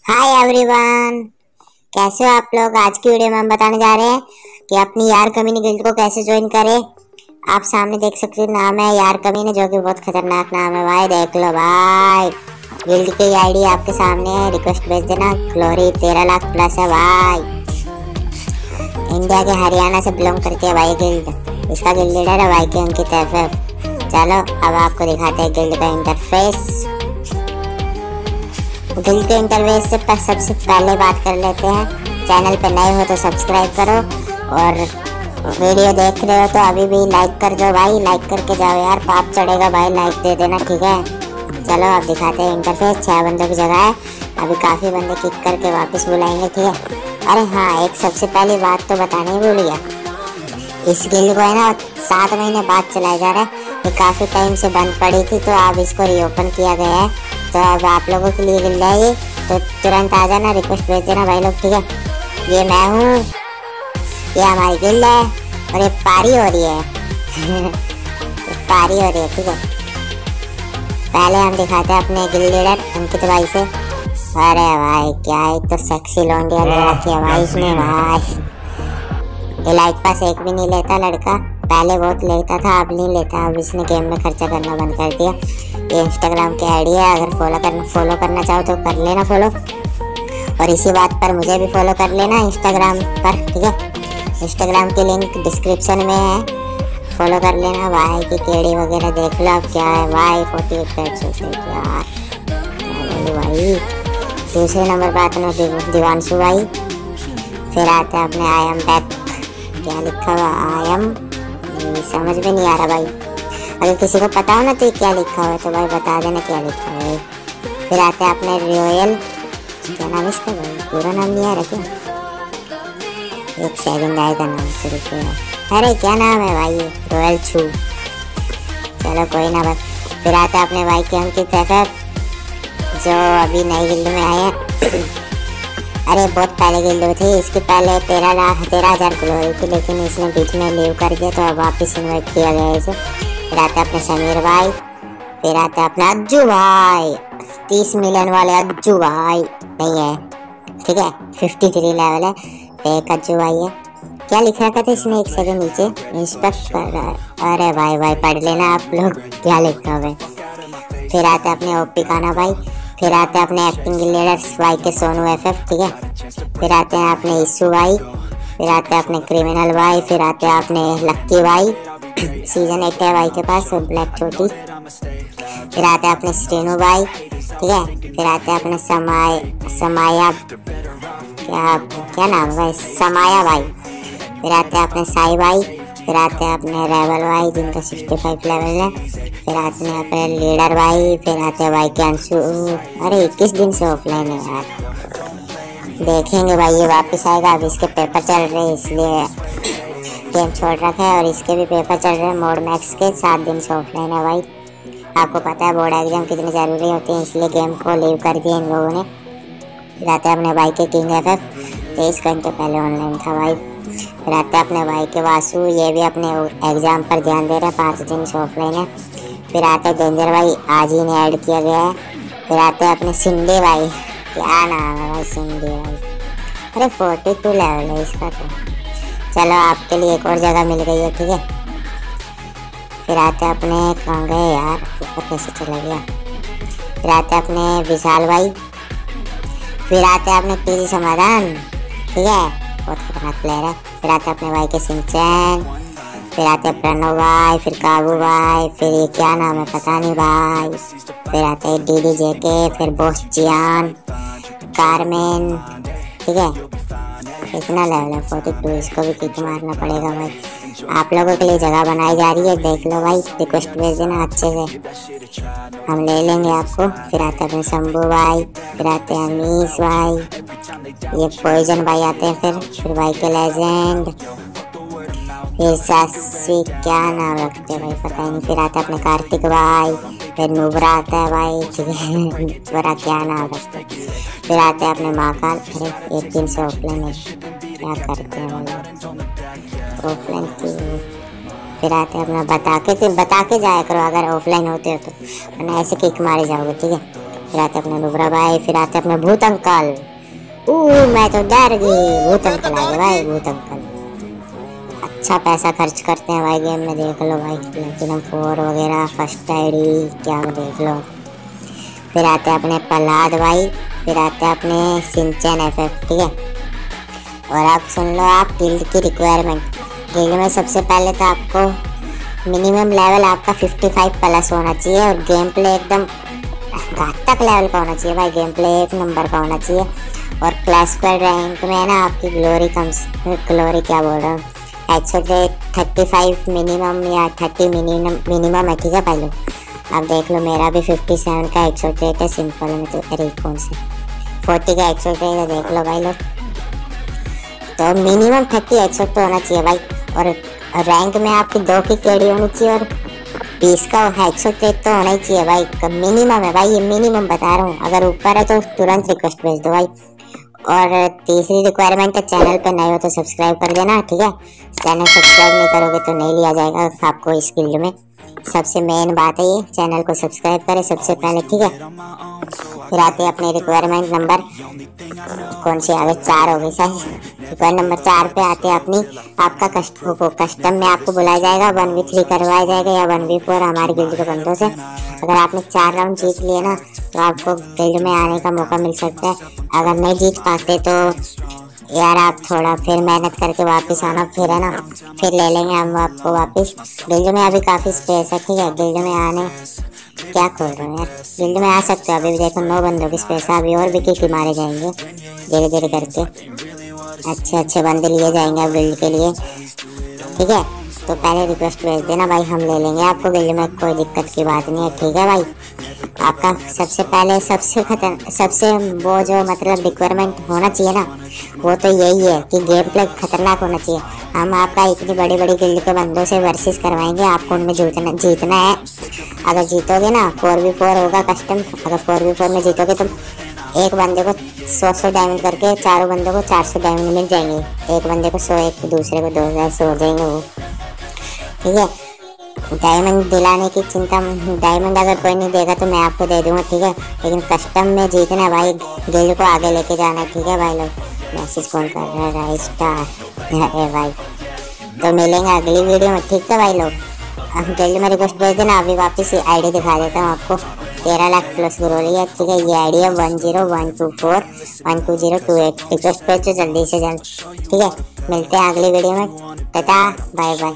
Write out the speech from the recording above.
Hi everyone, कैसे हो आप लोग। आज की वीडियो में हम बताने जा रहे हैं कि अपनी यार कमीने गिल्ड को कैसे ज्वाइन करें। आप सामने देख सकते हैं, नाम है यार कमीने, जो कि बहुत खतरनाक नाम है भाई। देख लो भाई, गिल्ड की आईडी आपके सामने है, रिक्वेस्ट भेज देना। ग्लोरी 13 लाख प्लस है भाई। इंडिया के हरियाणा से बिलोंग करती है भाई गिल्ड। इसका गिल्ड लीडर है भाई के अंकित FF। चलो अब आपको दिखाते हैं गिल्ड का इंटरफेस। गिल्ड के इंटरफेस से सबसे पहले बात कर लेते हैं। चैनल पे नए हो तो सब्सक्राइब करो, और वीडियो देख रहे हो तो अभी भी लाइक कर दो भाई। लाइक करके जाओ यार, पाप चढ़ेगा भाई, लाइक दे देना, ठीक है। चलो अब दिखाते हैं इंटरफेस। 6 बंदों की जगह है, अभी काफ़ी बंदे किक करके वापस बुलाएंगे, ठीक है। अरे हाँ, एक सबसे पहली बात तो बताने ही भूल गया। इस गिल्ड को है ना 7 महीने बाद चलाया जा रहा है। ये काफ़ी टाइम से बंद पड़ी थी, तो अब इसको रीओपन किया गया है। तो अब आप लोगों के लिए गिल्ड है ये, तो तुरंत आ जाना, रिक्वेस्ट भेज देना भाई लोग, ठीक है। ये मैं हूँ, ये हमारी गिल्ड है, और ये पारी हो रही है पारी हो रही है, ठीक है। पहले हम दिखाते हैं अपने गिल्ड लीडर अंकित भाई से। अरे भाई क्या है, तो सेक्सी लौंडिया ले रखी है भाई इसने भाई। ये लाइट पास एक भी नहीं लेता लड़का, पहले बहुत लेता था, अब नहीं लेता। अब इसने गेम में खर्चा करना बंद कर दिया। ये इंस्टाग्राम की आईडी है, अगर फॉलो करना चाहो तो कर लेना फॉलो, और इसी बात पर मुझे भी फॉलो कर लेना इंस्टाग्राम पर, ठीक है। इंस्टाग्राम की लिंक डिस्क्रिप्शन में है, फॉलो कर लेना। भाई की केड़ी वगैरह देख लो अब क्या है भाई। 48 यार भाई। दूसरे नंबर बात में दिवांशु भाई। फिर आते हैं अपने आई एम बैक। क्या लिखा हुआ आई एम, समझ में नहीं आ रहा भाई। अगर किसी को पता हो ना तो क्या लिखा हुआ है तो भाई बता देना क्या लिखा हुआ है। फिर आते हैं अपने रॉयल, क्या नाम इसका भाई, पूरा नाम नहीं आ रहा क्या। एक सेकंड आएगा नाम शुरू किया। अरे क्या नाम है भाई, रॉयल छू। चलो कोई ना भाई। फिर आते हैं अपने भाई के अंकित FF, जो अभी नई गिल्ड में आए हैं अरे बहुत पहले गिल्ड थी इसकी, पहले 13,000 ग्लोरी थी, लेकिन इसने बीच में लीव कर दिया, तो अब वापस इन्वाइट किया गया इसे। फिर आते अपने समीर भाई। फिर आते अपने अज्जू भाई, 30 मिलियन वाले अज्जू भाई नहीं है, ठीक है। 53 लेवल है, एक अज्जू भाई है। क्या लिख रखा था इसने, एक सेकंड नीचे इंस्पेक्ट कर रहा है। अरे भाई भाई पढ़ लेना आप लोग क्या लिखा हुआ है। फिर आते अपने ओपी काना भाई। फिर आते हैं अपने एक्टिंग लीडर्स भाई के सोनू FF, ठीक है। फिर आते हैं अपने इशू भाई। फिर आते हैं अपने क्रिमिनल भाई। फिर आते हैं अपने लक्की भाई, सीजन 8 है भाई के पास, ब्लैक छोटी। फिर आते हैं अपने स्टेनू भाई, ठीक है। फिर आते हैं अपने समाया क्या नाम है भाई, समाया भाई। फिर आते हैं अपने साई भाई। फिर आते हैं अपने रेबल भाई, जिनका 65 लेवल है। फिर आते हैं अपने लीडर भाई। फिर आते हैं भाई के अंशु। अरे 21 दिन से ऑफलाइन है यार, देखेंगे भाई ये वापस आएगा। अब इसके पेपर चल रहे हैं इसलिए गेम छोड़ रखा है, और इसके भी पेपर चल रहे हैं मोड मैक्स के। 7 दिन से ऑफलाइन है भाई। आपको पता है बोर्ड एग्जाम कितनी ज़रूरी होती है, इसलिए गेम को लीव कर दिया इन लोगों ने। फिर आते हैं अपने भाई के किंग FF, 23 घंटे पहले ऑनलाइन था भाई। फिर आते हैं अपने भाई के वासु, ये भी अपने एग्जाम पर ध्यान दे रहे हैं, 5 दिन से ऑफलाइन है। फिर आते हैं डेंजर भाई, आज ही ने ऐड किया गया है। फिर आते हैं अपने सिंडी भाई, क्या नाम है भाई सिंडी भाई। अरे 42 लेवल है इसका तो। चलो आपके लिए एक और जगह मिल गई है, ठीक है। फिर आते हैं अपने, कहाँ गए यार, ऊपर कैसे चला गया। फिर आते हैं अपने विशाल भाई। फिर आते हैं अपने PG समाधान, ठीक है, बहुत खतरनाक प्लेयर है। फिर आते हैं अपने भाई के सिंचन। फिर आते हैं प्रणव भाई। फिर काबू भाई। फिर ये क्या नाम है पता नहीं भाई। फिर आते हैं DDJK। फिर बॉस जियान, कारमेन, ठीक है। कितना लेवल है, 42। इसको भी किक मारना पड़ेगा भाई। आप लोगों के लिए जगह बनाई जा रही है, देख लो भाई, रिक्वेस्ट भेज देना अच्छे से, हम ले लेंगे आपको। फिर आते हैं शंभू भाई। फिर आते हैं अमीश भाई, ये पॉइजन भाई आते हैं। फिर भाई के लेजेंड। फिर सासवी, क्या नाम रखते हैं भाई पता नहीं। फिर आता है अपने कार्तिक भाई। फिर नुबरा आता है भाई, ठीक है नुबरा क्या नाम रखते हैं। फिर आते हैं अपने महाकाल। अरे 1 दिन से ऑफलाइन है, क्या करते हैं भाई ऑफलाइन की। फिर आते हैं अपना बता के जाया करो अगर ऑफलाइन होते हो तो, वरना ऐसे किक मारे जाओगे, ठीक है। फिर आते अपने नुब्रा भाई, फिर आते अपने भूत अंकल। मैं तो डर गई, भूत अंकल आ गए भाई, भूत अंकल। अच्छा पैसा खर्च करते हैं भाई गेम में, देख लो भाई, प्लेटिनम 4 वगैरह, फर्स्ट आईडी क्या देख लो। फिर आते हैं अपने प्रहलाद भाई, फिर आते हैं अपने सिंचन FF, ठीक है। और आप सुन लो, आप गिल्ड की रिक्वायरमेंट। गिल्ड में सबसे पहले तो आपको मिनिमम लेवल आपका 55 प्लस होना चाहिए, और गेम प्ले एकदम घातक लेवल का होना चाहिए भाई, गेम प्ले 1 नंबर का होना चाहिए। और क्लास स्क्वाड रैंक में ना आपकी ग्लोरी क्या बोल रहा हूँ, 135 मिनिमम या 30 मिनिमम है, ठीक है भाई लोग। अब देख लो मेरा भी 57 का 108 है सिंपल में, तो अरे कौन से 40 का 108 है, देख लो भाई लोग। तो मिनिमम 30 108 होना चाहिए भाई। और रैंक में आपकी 2 की केडी होनी चाहिए, और 20 का 108 तो होना ही चाहिए भाई, मिनिमम है भाई, ये मिनिमम बता रहा हूँ। अगर ऊपर है तो तुरंत रिक्वेस्ट भेज दो भाई। और तीसरी रिक्वायरमेंट है, चैनल पे नए हो तो सब्सक्राइब कर देना, ठीक है। चैनल सब्सक्राइब नहीं करोगे तो नहीं लिया जाएगा आपको इस गिल्ड में। सबसे मेन बात है ये, चैनल को सब्सक्राइब करें सबसे पहले, ठीक है। फिर आते हैं अपने रिक्वायरमेंट नंबर कौन सी आ गई, 4 हो गई शायद। रिक्वायरमेंट नंबर 4 पे आते हैं अपनी, आपका कस्टम में आपको बुलाया जाएगा, 1v3 करवाया जाएगा या 1v4 हमारे गिल्ड के बंदों से। अगर आपने 4 राउंड जीत लिए ना तो आपको गिल्ड में आने का मौका मिल सकता है। अगर नहीं जीत पाते तो यार आप थोड़ा फिर मेहनत करके वापस आना, फिर है ना, फिर ले लेंगे हम आपको वापस। गिल्ड में अभी काफ़ी स्पेस है, ठीक है। गिल्ड में आने क्या खोल रहे हो यार, गिल्ड में आ सकते हो अभी भी, देखो 9 बंदों की स्पेस है, अभी और भी किक मारे जाएंगे धीरे धीरे करके, अच्छे बंदे लिए जाएंगे अब गिल्ड के लिए, ठीक है। तो पहले रिक्वेस्ट भेज देना भाई, हम ले लेंगे आपको गिल्ड में, कोई दिक्कत की बात नहीं है, ठीक है भाई। आपका सबसे पहले सबसे वो जो मतलब रिक्वायरमेंट होना चाहिए ना, वो तो यही है कि गेम प्ले खतरनाक होना चाहिए। हम आपका इतनी बड़ी बड़ी गिल्ड के बंदों से वर्सेस करवाएंगे, आपको उनमें जीतना है। अगर जीतोगे ना 4v4 होगा कस्टम, अगर 4v4 में जीतोगे तो एक बंदे को 100 डायमंड करके चारों बंदों को 400 डायमंड मिल जाएंगे, एक बंदे को 100, एक दूसरे को 2000 हो जाएंगे वो, ठीक है। डायमंड दिलाने की चिंता, डायमंड अगर कोई नहीं देगा तो मैं आपको दे दूंगा, ठीक है। लेकिन कस्टम में जीतना भाई, गिल्ड को आगे लेके जाना है, ठीक है भाई लोग। मैसेज कौन कर रहा है, राइट स्टार, अरे भाई। तो मिलेंगे अगली वीडियो में, ठीक है भाई लोग। गिल्ड में रिक्वेस्ट भेज देना, अभी वापस आईडी दिखा देता हूँ आपको, 13 लाख प्लस ग्रोली है, ठीक है। ये आईडी है 101241228, रिक्वेस्ट भेजो जल्दी से जल्द, ठीक है। मिलते हैं अगली वीडियो में, टाटा बाय बाय।